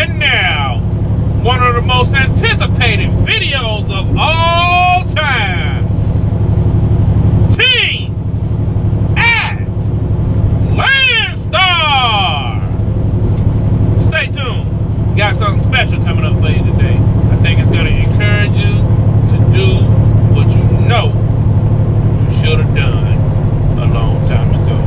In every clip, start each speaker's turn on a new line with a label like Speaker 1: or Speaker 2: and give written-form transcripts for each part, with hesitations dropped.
Speaker 1: And now, one of the most anticipated videos of all times. Teams at Landstar. Stay tuned. Got something special coming up for you today. I think it's going to encourage you to do what you know you should have done a long time ago.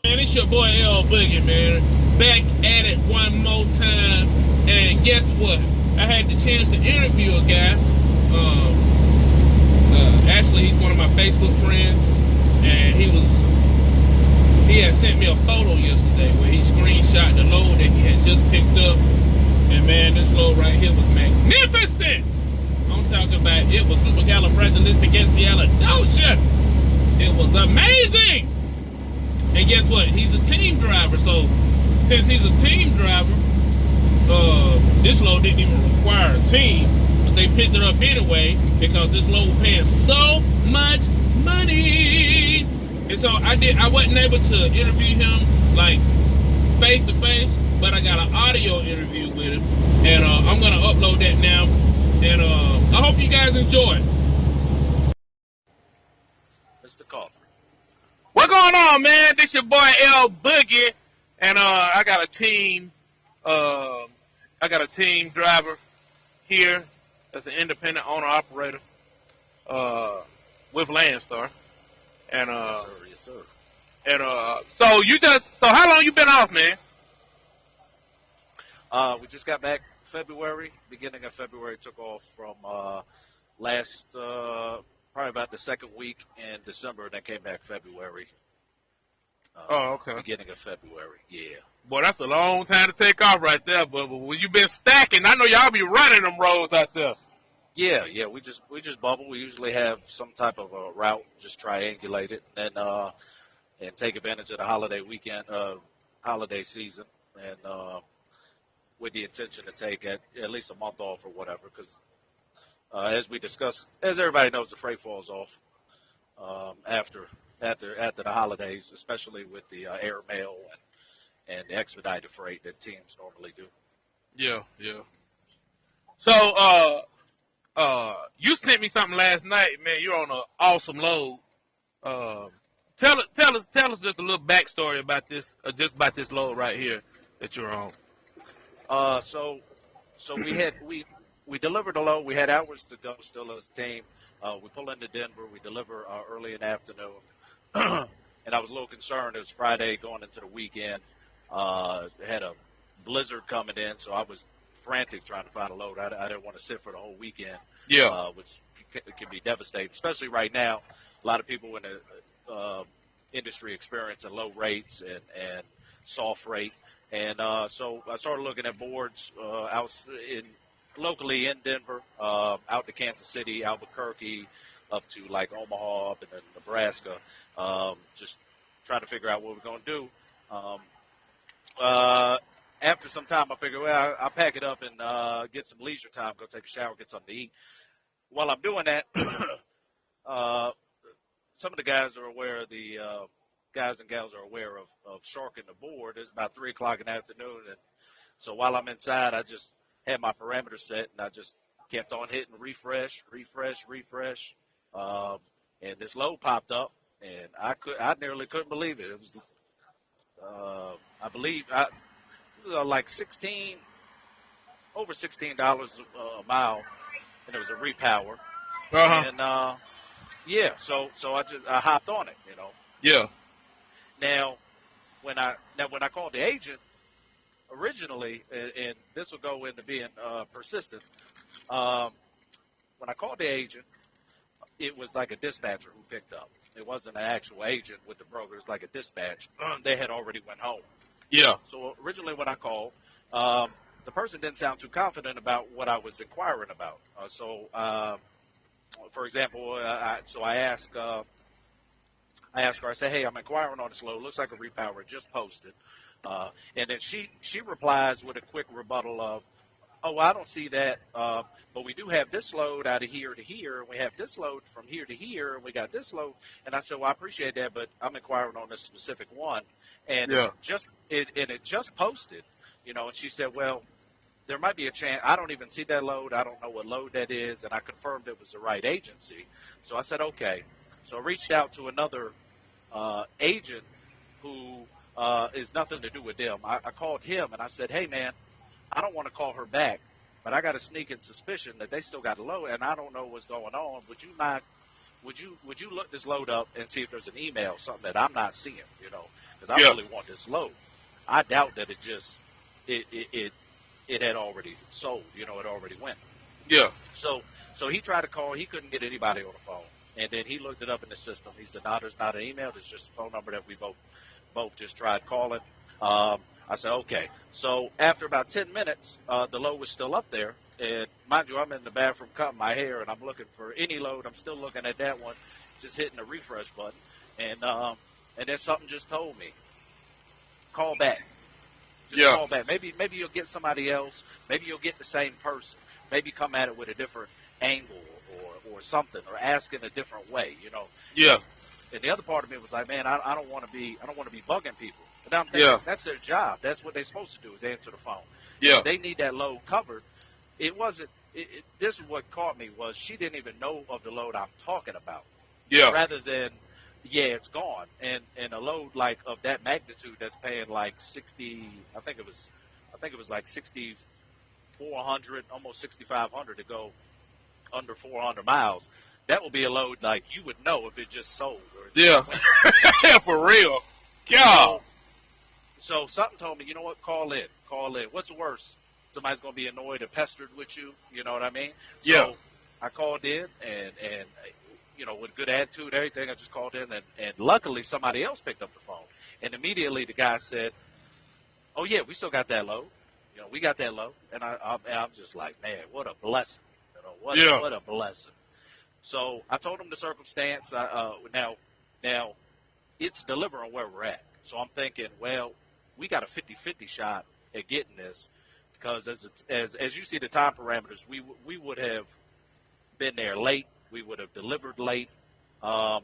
Speaker 1: It's your boy L Boogie, man. Back at it one more time. And guess what? I had the chance to interview a guy. Actually, he's one of my Facebook friends. And he had sent me a photo yesterday where he screenshot the load that he had just picked up. And man, this load right here was magnificent. I'm talking about it was supercalifragilisticexpialidocious. It was amazing. And guess what? He's a team driver. So since he's a team driver, this load didn't even require a team, but they picked it up anyway because this load was paying so much money. And so I wasn't able to interview him like face to face, but I got an audio interview with him, and I'm gonna upload that now. And I hope you guys enjoy it.
Speaker 2: Mr. Coffee.
Speaker 1: What's going on, man? This your boy L Boogie, and I got a team. I got a team driver here that's an independent owner operator with Landstar, and
Speaker 2: Yes, sir.
Speaker 1: and so how long you been off, man?
Speaker 2: We just got back February, beginning of February. Took off from last probably about the second week in December, and then came back February.
Speaker 1: Oh, okay.
Speaker 2: Beginning of February, yeah.
Speaker 1: Boy, that's a long time to take off right there. But when you been stacking, I know y'all be running them roads out there.
Speaker 2: Yeah. We just bubble. We usually have some type of a route, just triangulate it, and take advantage of the holiday weekend, holiday season, and with the intention to take at least a month off or whatever, because as we discussed, as everybody knows, the freight falls off after the holidays, especially with the air mail and the expedited freight that teams normally do.
Speaker 1: Yeah. So you sent me something last night, man. You're on an awesome load. Tell us just a little backstory about this, just about this load right here that you're on.
Speaker 2: So we delivered a load. We had hours to go still as a team. We pull into Denver. We deliver early in the afternoon. And I was a little concerned. It was Friday going into the weekend. Had a blizzard coming in, so I was frantic trying to find a load. I didn't want to sit for the whole weekend, which can be devastating, especially right now. A lot of people in the industry experiencing low rates and soft rate. And so I started looking at boards locally in Denver, out to Kansas City, Albuquerque, up to like Omaha, up in Nebraska, just trying to figure out what we're going to do. After some time, I figured, well, I'll pack it up and get some leisure time, go take a shower, get something to eat. While I'm doing that, some of the guys are aware, guys and gals are aware of sharking the board. It's about 3 o'clock in the afternoon, and so while I'm inside, I just had my parameters set, and I just kept on hitting refresh, and this load popped up, and I nearly couldn't believe it. It was, I believe, it was like over $16 a mile, and it was a repower.
Speaker 1: Uh-huh.
Speaker 2: And yeah, so I hopped on it.
Speaker 1: Yeah.
Speaker 2: Now when I called the agent originally, and this will go into being persistent. Um, when I called the agent, it was like a dispatcher who picked up. It wasn't an actual agent with the broker. It was like a dispatch. They had already went home.
Speaker 1: Yeah.
Speaker 2: So originally when I called, um, the person didn't sound too confident about what I was inquiring about. For example, I asked her, I said, hey, I'm inquiring on this load. Looks like a repower. It just posted. And then she replies with a quick rebuttal of, oh, well, I don't see that. But we do have this load out of here to here, and we have this load from here to here, and we got this load. And I said, well, I appreciate that, but I'm inquiring on this specific one, and
Speaker 1: Yeah.
Speaker 2: it just posted, And she said, well, there might be a chance. I don't even see that load. I don't know what load that is, and I confirmed it was the right agency. So I said, okay. So I reached out to another agent who is nothing to do with them. I called him and I said, hey, man, I don't want to call her back, but I got a sneaking suspicion that they still got a load, and I don't know what's going on. Would you mind? Would you look this load up and see if there's an email, something that I'm not seeing? Because I
Speaker 1: Yeah.
Speaker 2: really want this load. I doubt that it had already sold. It already went.
Speaker 1: Yeah.
Speaker 2: So he tried to call. He couldn't get anybody on the phone, and then he looked it up in the system. He said, no, there's not an email. There's just a phone number that we both just tried calling. I said, okay. So after about 10 minutes, the load was still up there. And mind you, I'm in the bathroom cutting my hair, and I'm looking for any load. I'm still looking at that one, just hitting the refresh button. And then something just told me, call back. Just
Speaker 1: Yeah.
Speaker 2: call back. Maybe you'll get somebody else. Maybe you'll get the same person. Maybe come at it with a different angle or something, or ask in a different way.
Speaker 1: Yeah.
Speaker 2: And the other part of me was like, man, I don't want to be bugging people. But now I'm thinking
Speaker 1: Yeah.
Speaker 2: that's their job. That's what they're supposed to do is answer the phone.
Speaker 1: Yeah.
Speaker 2: If they need that load covered. It wasn't. This is what caught me was she didn't even know of the load I'm talking about.
Speaker 1: Yeah.
Speaker 2: Rather than, yeah, it's gone. And a load like of that magnitude that's paying like 60. I think it was like 6,400, almost 6,500 to go under 400 miles. That would be a load like you would know if it just sold. Or
Speaker 1: Yeah. Yeah, for real. God.
Speaker 2: So something told me, you know what? Call in. What's the worst? Somebody's going to be annoyed or pestered with you. You know what I mean? So
Speaker 1: Yeah.
Speaker 2: I called in and with good attitude and everything, I just called in and luckily somebody else picked up the phone. And immediately the guy said, oh, yeah, we still got that load. We got that load. And I'm just like, man, what a blessing.
Speaker 1: Yeah.
Speaker 2: What a blessing. So I told him the circumstance. Now it's delivering where we're at. So I'm thinking, well, we got a 50-50 shot at getting this. Because as you see the time parameters, we would have been there late. We would have delivered late. I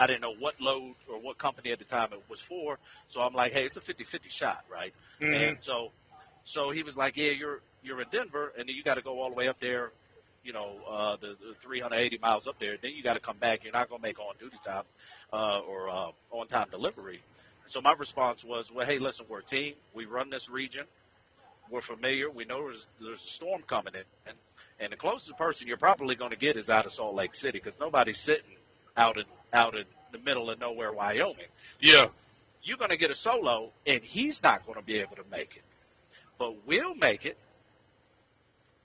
Speaker 2: didn't know what load or what company at the time it was for. So I'm like, hey, it's a 50-50 shot, right?
Speaker 1: Mm-hmm.
Speaker 2: And so he was like, yeah, you're in Denver, and then you got to go all the way up there, the 380 miles up there. Then you got to come back. You're not going to make on-duty time or on-time delivery. So my response was, well, hey, listen, we're a team. We run this region. We're familiar. We know there's a storm coming in, and the closest person you're probably going to get is out of Salt Lake City because nobody's sitting out in the middle of nowhere, Wyoming.
Speaker 1: Yeah.
Speaker 2: You're going to get a solo, and he's not going to be able to make it, but we'll make it.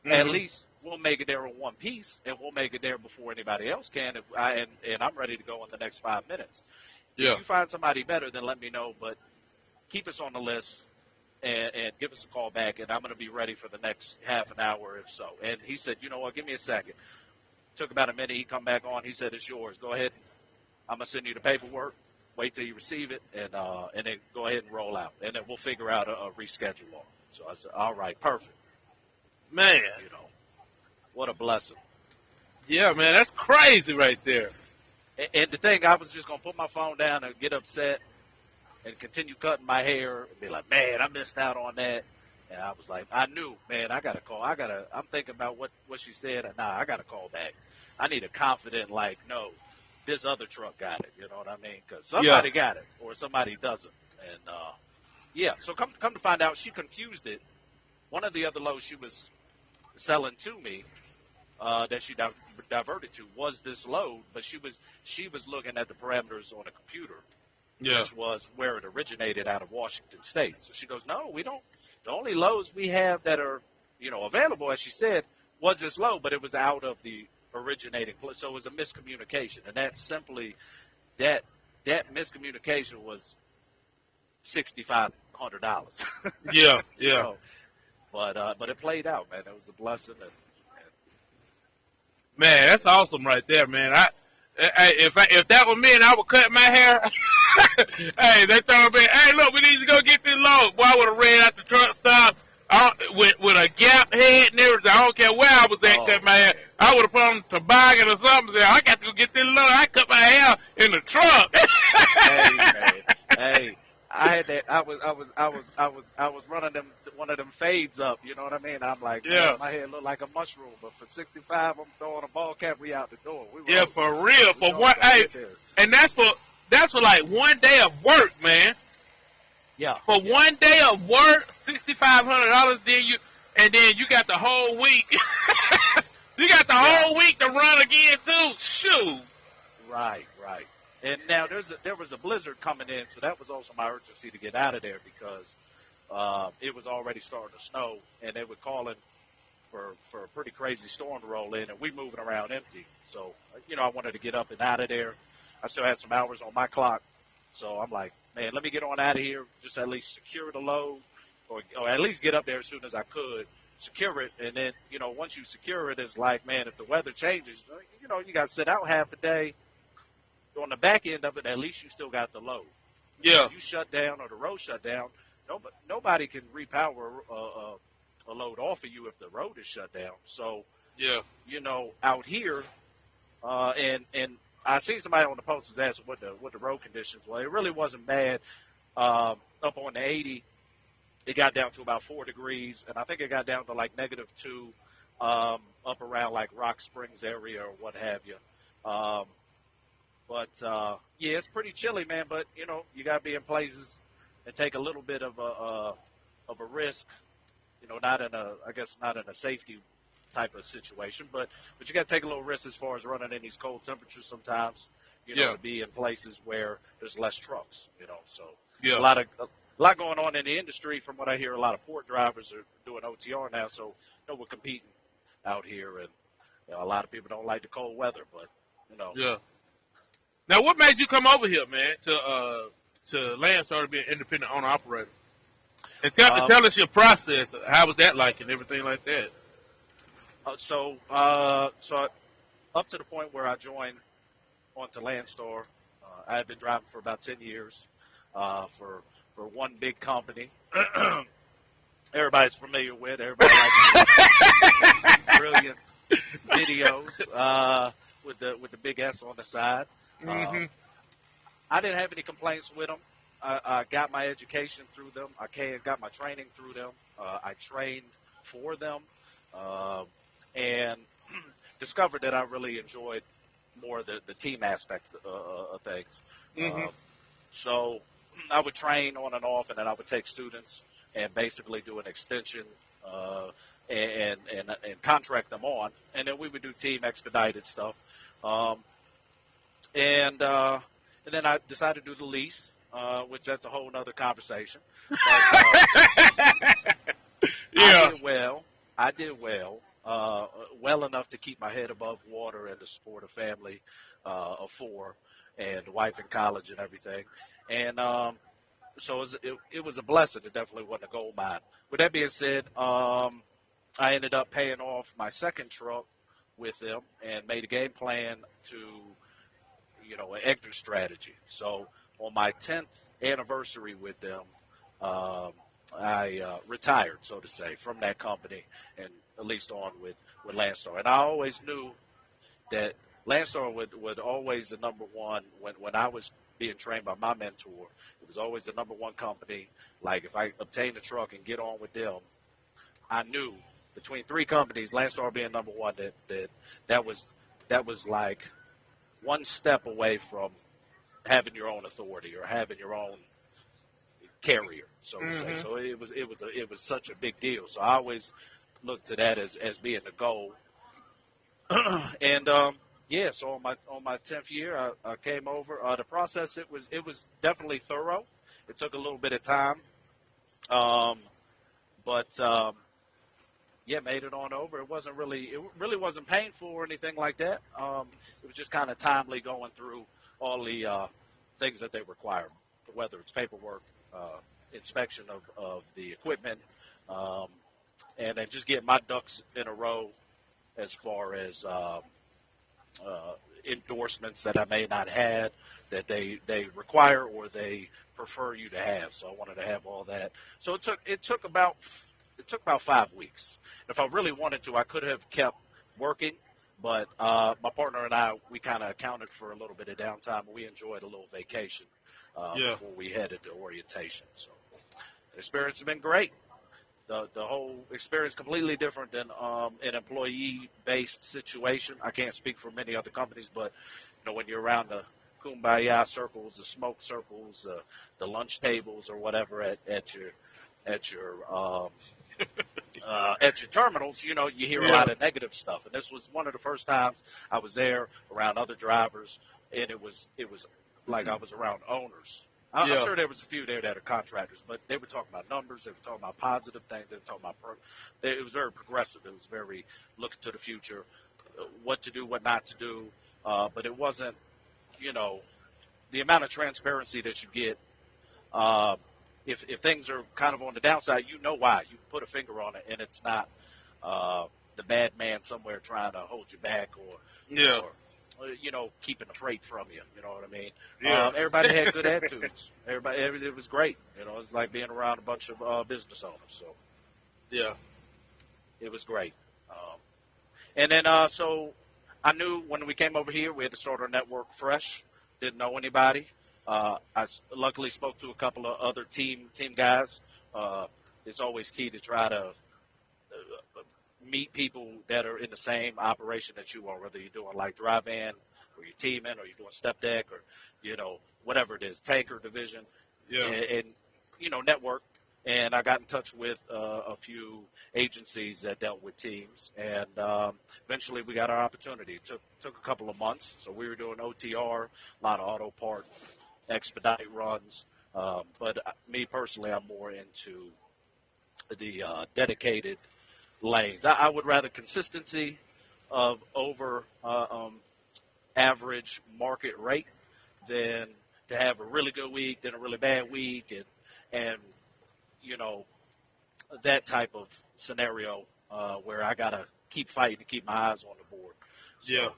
Speaker 1: Mm-hmm.
Speaker 2: At least we'll make it there in one piece, and we'll make it there before anybody else can. And I'm ready to go in the next 5 minutes.
Speaker 1: Yeah.
Speaker 2: If you find somebody better, then let me know. But keep us on the list. And give us a call back, and I'm going to be ready for the next half an hour if so. And he said, you know what, give me a second. Took about a minute. He come back on. He said, it's yours. Go ahead. I'm going to send you the paperwork. Wait till you receive it, and then go ahead and roll out. And then we'll figure out a reschedule on it. So I said, all right, perfect.
Speaker 1: Man.
Speaker 2: What a blessing.
Speaker 1: Yeah, man, that's crazy right there.
Speaker 2: And the thing, I was just going to put my phone down and get upset and continue cutting my hair and be like, man, I missed out on that. And I was like, I knew, man, I got to call. I'm thinking about what she said. And I got to call back. I need a confident, like, no, this other truck got it. You know what I mean? Because somebody got it or somebody doesn't. And, so come to find out, she confused it. One of the other loads she was selling to me, that she diverted to was this load, but she was looking at the parameters on a computer,
Speaker 1: Yeah.
Speaker 2: which was where it originated out of Washington State. So she goes, no, we don't. The only loads we have that are, available, as she said, was this load, but it was out of the originating place. So it was a miscommunication, and that simply that that miscommunication was $6,500.
Speaker 1: Yeah.
Speaker 2: you
Speaker 1: Yeah.
Speaker 2: know, but it played out, man. It was a blessing, and
Speaker 1: Man, that's awesome right there, man. If that was me and I would cut my hair, hey, they told me, hey, look, we need to go get this load. Boy, I would have ran out the truck stop with a gap head and everything. I don't care where I was at, cut my hair. I would have put on a toboggan or something. Said, I got to go get this load. I cut my hair in the truck.
Speaker 2: hey, man, hey. I had that. I was running one of them fades up. You know what I mean? I'm like,
Speaker 1: Yeah.
Speaker 2: man, my head looked like a mushroom. But for 65, I'm throwing a ball cap. We out the door.
Speaker 1: Yeah, for real. For
Speaker 2: know
Speaker 1: one, hey,
Speaker 2: it is.
Speaker 1: and that's for like one day of work, man.
Speaker 2: Yeah.
Speaker 1: For one day of work, $6,500. Then you got the whole week. You got the whole week to run again too. Shoot.
Speaker 2: Right. And now there was a blizzard coming in, so that was also my urgency to get out of there because it was already starting to snow, and they were calling for a pretty crazy storm to roll in, and we moving around empty. So I wanted to get up and out of there. I still had some hours on my clock, so I'm like, man, let me get on out of here, just at least secure the load, or at least get up there as soon as I could, secure it, and then once you secure it, it's like, man, if the weather changes, you got to sit out half a day. On the back end of it, at least you still got the load.
Speaker 1: Yeah.
Speaker 2: If you shut down or the road shut down, nobody can repower a load off of you if the road is shut down. So,
Speaker 1: Yeah.
Speaker 2: Out here, and I seen somebody on the post was asking what the road conditions were. It really wasn't bad. Up on the 80, it got down to about 4 degrees, and I think it got down to like -2 up around like Rock Springs area or what have you. But yeah, it's pretty chilly, man. But you got to be in places and take a little bit of a risk. Not in a safety type of situation, but you got to take a little risk as far as running in these cold temperatures sometimes. To be in places where there's less trucks. So
Speaker 1: Yeah.
Speaker 2: a lot going on in the industry. From what I hear, a lot of port drivers are doing OTR now. So we're competing out here, and a lot of people don't like the cold weather, but
Speaker 1: Yeah. Now, what made you come over here, man, to Landstar to be an independent owner operator? And tell us your process. How was that like and everything like that?
Speaker 2: So up to the point where I joined onto Landstar, I had been driving for about 10 years for one big company. Everybody's familiar with. Everybody likes brilliant videos with the big S on the side.
Speaker 1: Mm-hmm.
Speaker 2: I didn't have any complaints with them. I got my education through them. I got my training through them. I trained for them, and discovered that I really enjoyed more the team aspect of things.
Speaker 1: Mm-hmm.
Speaker 2: So I would train on and off, and then I would take students and basically do an extension and contract them on, and then we would do team expedited stuff. And then I decided to do the lease, which that's a whole nother conversation. But,
Speaker 1: Yeah.
Speaker 2: I did well, well enough to keep my head above water and to support a family of 4 and a wife in college and everything. And so it was a blessing. It definitely wasn't a gold mine. With that being said, I ended up paying off my second truck with them and made a game plan to an exit strategy. So on my 10th anniversary with them, I retired, so to say, from that company and at least on with Landstar. And I always knew that Landstar would always the number one when I was being trained by my mentor. It was always the number one company. Like if I obtained a truck and get on with them, I knew between 3 companies, Landstar being number one, that was like one step away from having your own authority or having your own carrier, so to say. So it was such a big deal. So I always looked to that as being the goal. And yeah, so on my 10th year, I came over. The process, it was definitely thorough. It took a little bit of time, um, but yeah, made it on over. It really wasn't painful or anything like that. It was just kind of timely going through all the things that they require, whether it's paperwork, inspection of the equipment, um, and then just getting my ducks in a row as far as endorsements that I may not have that they require or they prefer you to have. So I wanted to have all that. So it took about 5 weeks. If I really wanted to, I could have kept working, but my partner and I, we kind of accounted for a little bit of downtime. We enjoyed a little vacation
Speaker 1: Yeah.
Speaker 2: before we headed to orientation. So the experience has been great. The whole experience completely different than an employee based situation. I can't speak for many other companies, but when you're around the kumbaya circles, the smoke circles, the lunch tables, or whatever at your at your terminals, you hear a
Speaker 1: Yeah.
Speaker 2: lot of negative stuff. And this was one of the first times I was there around other drivers, and it was like I was around owners. I'm
Speaker 1: Yeah.
Speaker 2: sure there was a few there that are contractors, but they were talking about numbers. They were talking about positive things. They were talking about it was very progressive. It was very looking to the future, what to do, what not to do. But it wasn't, you know, the amount of transparency that you get. Uh, if things are kind of on the downside, you know why. You put a finger on it, and it's not uh, the bad man somewhere trying to hold you back
Speaker 1: Yeah.
Speaker 2: or keeping the freight from you. You know what I mean?
Speaker 1: Yeah.
Speaker 2: Everybody had good attitudes. It was great. It was like being around a bunch of business owners. So
Speaker 1: Yeah.
Speaker 2: it was great. Um, and then so I knew when we came over here, we had to start our network fresh. Didn't know anybody. Luckily spoke to a couple of other team guys. Uh, it's always key to try to meet people that are in the same operation that you are, whether you're doing like drive-in or you're teaming or you're doing step deck or, whatever it is, tanker division
Speaker 1: Yeah.
Speaker 2: and network. And I got in touch with a few agencies that dealt with teams, and eventually we got our opportunity. It took a couple of months, so we were doing OTR, a lot of auto part, expedite runs. But me personally, I'm more into the dedicated lanes. I would rather consistency of over average market rate than to have a really good week, then a really bad week, and you know that type of scenario where I gotta keep fighting to keep my eyes on the board.
Speaker 1: Yeah.
Speaker 2: So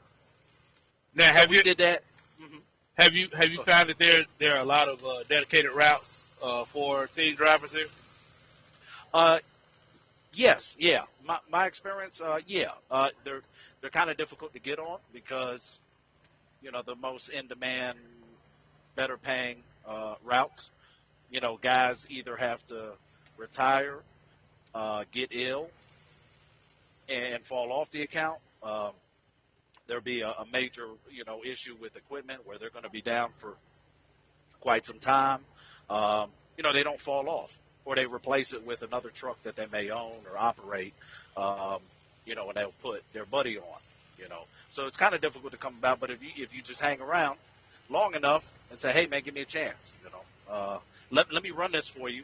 Speaker 1: Now,
Speaker 2: so we did that. Hmm.
Speaker 1: have you found that there are a lot of dedicated routes for team drivers here?
Speaker 2: Uh, yes, yeah. My experience, yeah. They're kind of difficult to get on because the most in demand, better paying routes. Guys either have to retire, get ill, and fall off the account. There'll be a major, issue with equipment where they're going to be down for quite some time. They don't fall off, or they replace it with another truck that they may own or operate. Um, and they'll put their buddy on. So it's kind of difficult to come about. But if you just hang around long enough and say, hey man, give me a chance. Let me run this for you.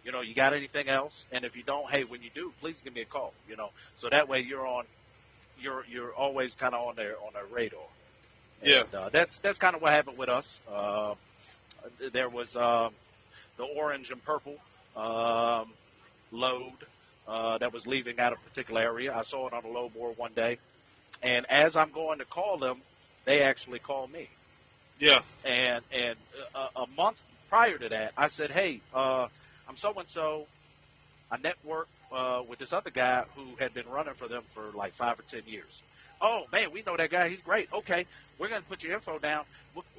Speaker 2: You got anything else? And if you don't, hey, when you do, please give me a call. So that way you're always kind of on their radar.
Speaker 1: Yeah.
Speaker 2: And that's kind of what happened with us. There was the orange and purple load that was leaving out of a particular area. I saw it on a load board one day, and as I'm going to call them, they actually called me.
Speaker 1: Yeah.
Speaker 2: And a month prior to that, I said, hey, I'm so and so. I networked with this other guy who had been running for them for like 5 or 10 years. Oh man, we know that guy. He's great. Okay, we're gonna put your info down.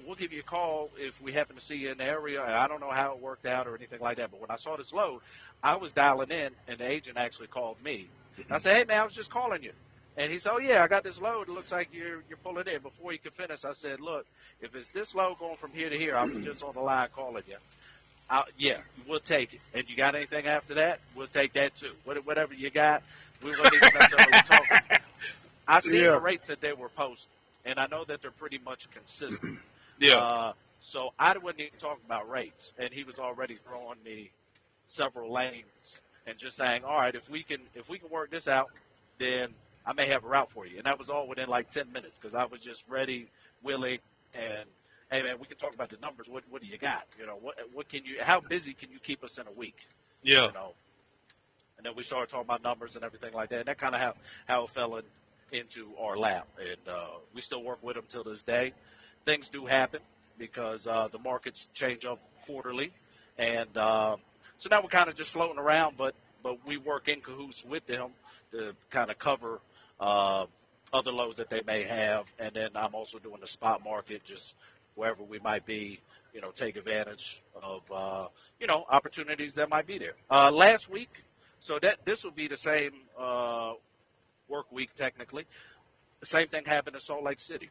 Speaker 2: We'll give you a call if we happen to see you in the area. And I don't know how it worked out or anything like that. But when I saw this load, I was dialing in, and the agent actually called me. And I said, hey man, I was just calling you. And he said, oh yeah, I got this load. It looks like you're pulling in. Before he could finish, I said, look, if it's this load going from here to here, I was just on the line calling you. Yeah, we'll take it. And you got anything after that? We'll take that too. Whatever you got, we wouldn't even necessarily talk. I seen
Speaker 1: Yeah.
Speaker 2: the rates that they were posting, and I know that they're pretty much consistent.
Speaker 1: Yeah.
Speaker 2: So I wasn't even talking about rates, and he was already throwing me several lanes and just saying, all right, if we can work this out, then I may have a route for you. And that was all within like 10 minutes because I was just ready, willing, and hey man, we can talk about the numbers. What do you got? What can you? How busy can you keep us in a week?
Speaker 1: Yeah.
Speaker 2: You know, and then we started talking about numbers and everything like that. And that kind of how it fell into our lap. And we still work with them till this day. Things do happen because the markets change up quarterly, and so now we're kind of just floating around. But we work in cahoots with them to kind of cover other loads that they may have, and then I'm also doing the spot market just wherever we might be. Take advantage of opportunities that might be there. Last week. So this will be the same work week technically. The same thing happened in Salt Lake City.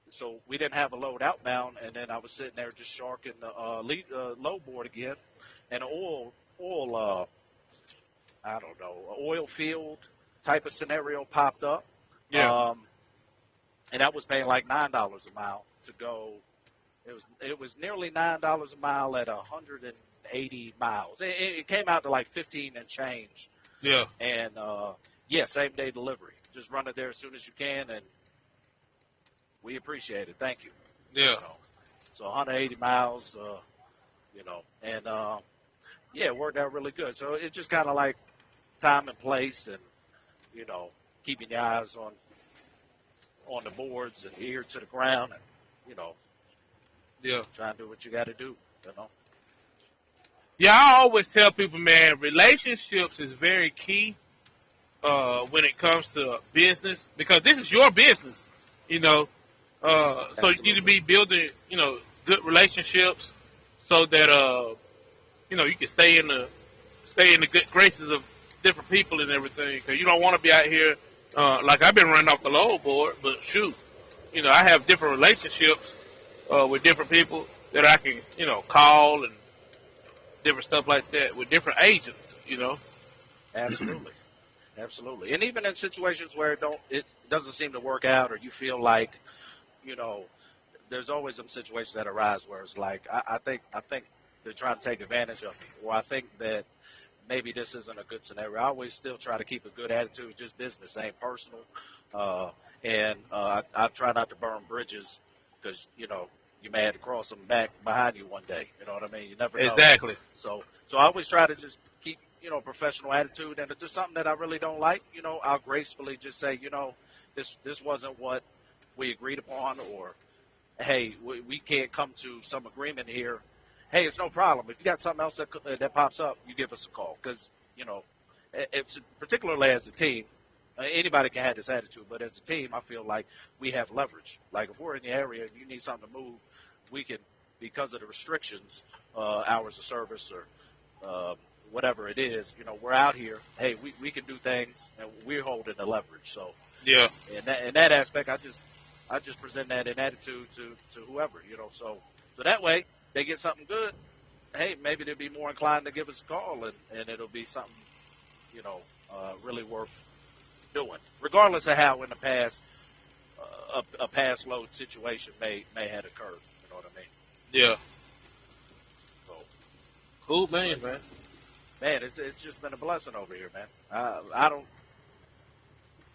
Speaker 2: So we didn't have a load outbound, and then I was sitting there just sharking the load board again, and I don't know, oil field type of scenario popped up.
Speaker 1: Yeah.
Speaker 2: And that was paying like $9 a mile to go. It was nearly $9 a mile at 180 miles. It came out to like 15 and change.
Speaker 1: Yeah.
Speaker 2: And same day delivery. Just run it there as soon as you can, and we appreciate it. Thank you.
Speaker 1: Yeah.
Speaker 2: So 180 miles, and it worked out really good. So it's just kind of like time and place, and keeping your eyes on the boards and ear to the ground, and
Speaker 1: Yeah.
Speaker 2: trying to do what you got to do.
Speaker 1: Yeah, I always tell people, man, relationships is very key when it comes to business because this is your business, you know. So you need to be building, good relationships so that you can stay in the good graces of different people and everything. Because you don't want to be out here like I've been running off the load board, but shoot, I have different relationships with different people that I can, call and different stuff like that with different agents.
Speaker 2: Absolutely. Absolutely. And even in situations where it doesn't seem to work out, or you feel like, there's always some situations that arise where it's like, I think they're trying to take advantage of me, or I think that maybe this isn't a good scenario. I always still try to keep a good attitude, just business, ain't personal. And I try not to burn bridges because, you may have to cross them back behind you one day. You know what I mean? You never know.
Speaker 1: Exactly.
Speaker 2: So I always try to just keep, professional attitude. And if there's something that I really don't like, I'll gracefully just say, this wasn't what we agreed upon, or, hey, we can't come to some agreement here. Hey, it's no problem. If you got something else that pops up, you give us a call. Because, it's particularly as a team, anybody can have this attitude, but as a team, I feel like we have leverage. Like if we're in the area and you need something to move, we can, because of the restrictions, hours of service or whatever it is, we're out here. Hey, we can do things, and we're holding the leverage. So
Speaker 1: Yeah.
Speaker 2: in that aspect, I just present that in attitude to whoever, So that way they get something good. Hey, maybe they'll be more inclined to give us a call, and it'll be something, really worth doing, regardless of how in the past a pass load situation may have occurred. You know what I mean?
Speaker 1: Yeah.
Speaker 2: So,
Speaker 1: Cool, man.
Speaker 2: man, it's just been a blessing over here, man.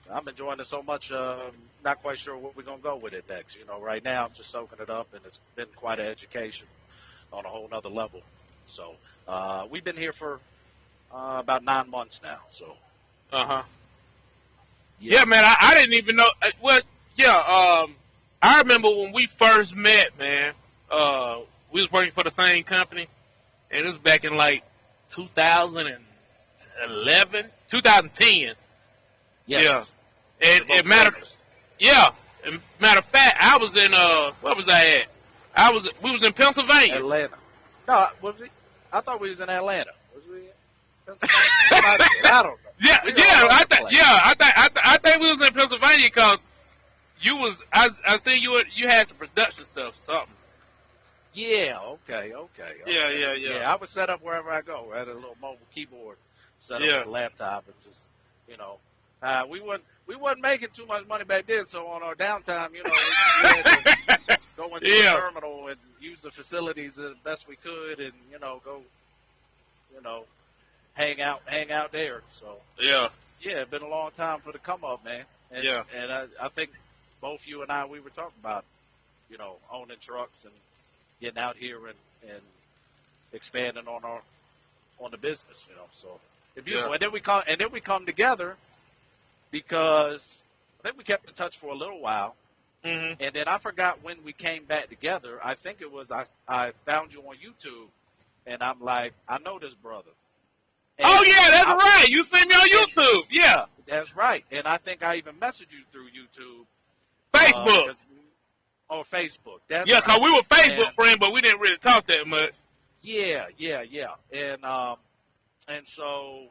Speaker 2: I'm enjoying it so much. Not quite sure where we're gonna go with it next. Right now I'm just soaking it up, and it's been quite an education on a whole nother level. So we've been here for about 9 months now. So
Speaker 1: Yeah, man. I didn't even know. I remember when we first met, man. We was working for the same company, and it was back in like 2011, 2010.
Speaker 2: Yes.
Speaker 1: Yeah. And matter of fact, I was in where was I at? We was in Pennsylvania.
Speaker 2: Atlanta. No, was we? I thought we was in Atlanta. Was we in Pennsylvania? I don't know.
Speaker 1: I think we was in Pennsylvania because you was. I see you had some production stuff, something.
Speaker 2: Yeah. Okay.
Speaker 1: Yeah.
Speaker 2: I was set up wherever I go. I had a little mobile keyboard set up with a laptop, and just We wasn't making too much money back then, so on our downtime, you know, we had to go into the terminal and use the facilities the best we could, and you know, go, you know, hang out there. So yeah, it's been a long time for the come up, man. And, and I think both you and I, we were talking about, you know, owning trucks and getting out here and expanding on the business, you know. So it's beautiful. And then we come together because I think we kept in touch for a little while. And then I forgot when we came back together. I think it was I found you on YouTube, and I'm like, I know this brother. And
Speaker 1: that's right. You see me on YouTube. Yeah.
Speaker 2: That's right. And I think I even messaged you through YouTube.
Speaker 1: Facebook.
Speaker 2: Or Facebook. That's
Speaker 1: right. Because we were Facebook friends, but we didn't really talk that much.
Speaker 2: Yeah. And so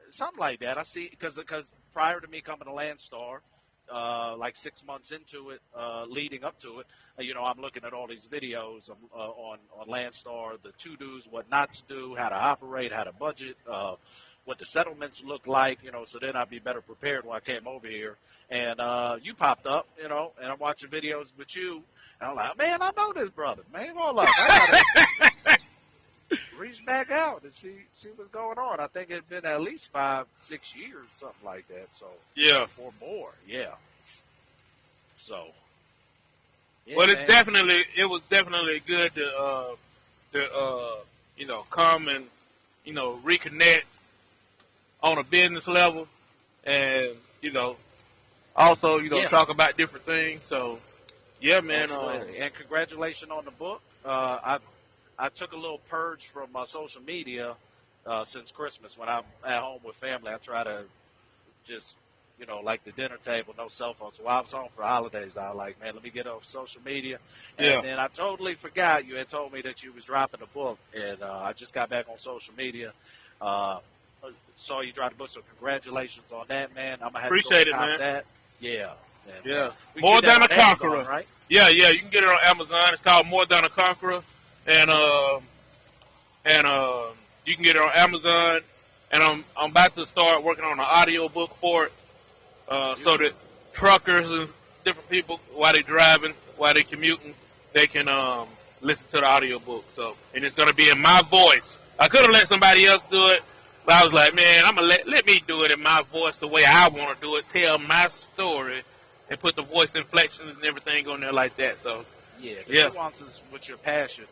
Speaker 2: something like that. I see, because prior to me coming to Landstar, like 6 months into it, leading up to it, you know, I'm looking at all these videos on Landstar, the to-dos, what not to do, how to operate, how to budget, what the settlements look like, you know, so then I'd be better prepared when I came over here. And you popped up, you know, and I'm watching videos with you, and I'm like, man, I know this brother, man, hold up, I gotta reach back out and see what's going on. I think it's been at least 5-6 years, something like that. So or more, So
Speaker 1: well, it was definitely good to you know, come and, you know, reconnect on a business level, and you know, also, you know, talk about different things. So man.
Speaker 2: And congratulations on the book. I took a little purge from social media since Christmas. When I'm at home with family, I try to just, you know, like the dinner table, no cell phones. So while I was home for holidays, I was like, man, let me get off social media. And then I totally forgot you had told me that you was dropping a book, and I just got back on social media. Saw you drop the book, so congratulations on that, man. I'm gonna have
Speaker 1: Appreciate
Speaker 2: to go
Speaker 1: man.
Speaker 2: that.
Speaker 1: More Than a Conqueror.
Speaker 2: Amazon, right?
Speaker 1: Yeah, you can get it on Amazon. It's called More Than a Conqueror, and you can get it on Amazon. And I'm about to start working on an audio book for it, so that truckers and different people, while they're driving, while they're commuting, they can listen to the audio book. So, and it's gonna be in my voice. I could have let somebody else do it, but I was like, man, I'm gonna let me do it in my voice the way I want to do it, tell my story, and put the voice inflections and everything on there like that. So
Speaker 2: the nuances with your passion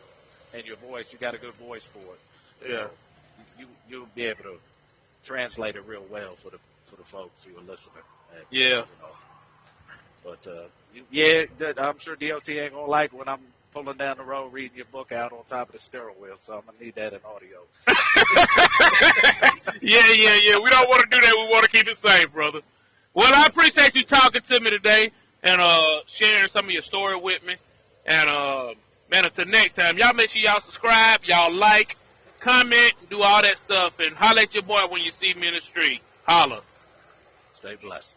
Speaker 2: and your voice, you got a good voice for it. You'll be able to translate it real well for the folks who are listening. And, you know, but I'm sure DOT ain't gonna like when I'm pulling down the road reading your book out on top of the steering wheel, so I'm gonna need that in audio.
Speaker 1: We don't want to do that. We want to keep it safe, brother. Well, I appreciate you talking to me today and sharing some of your story with me. And man, until next time, y'all make sure y'all subscribe, y'all like, comment, do all that stuff, and holler at your boy when you see me in the street. Holla.
Speaker 2: Stay blessed.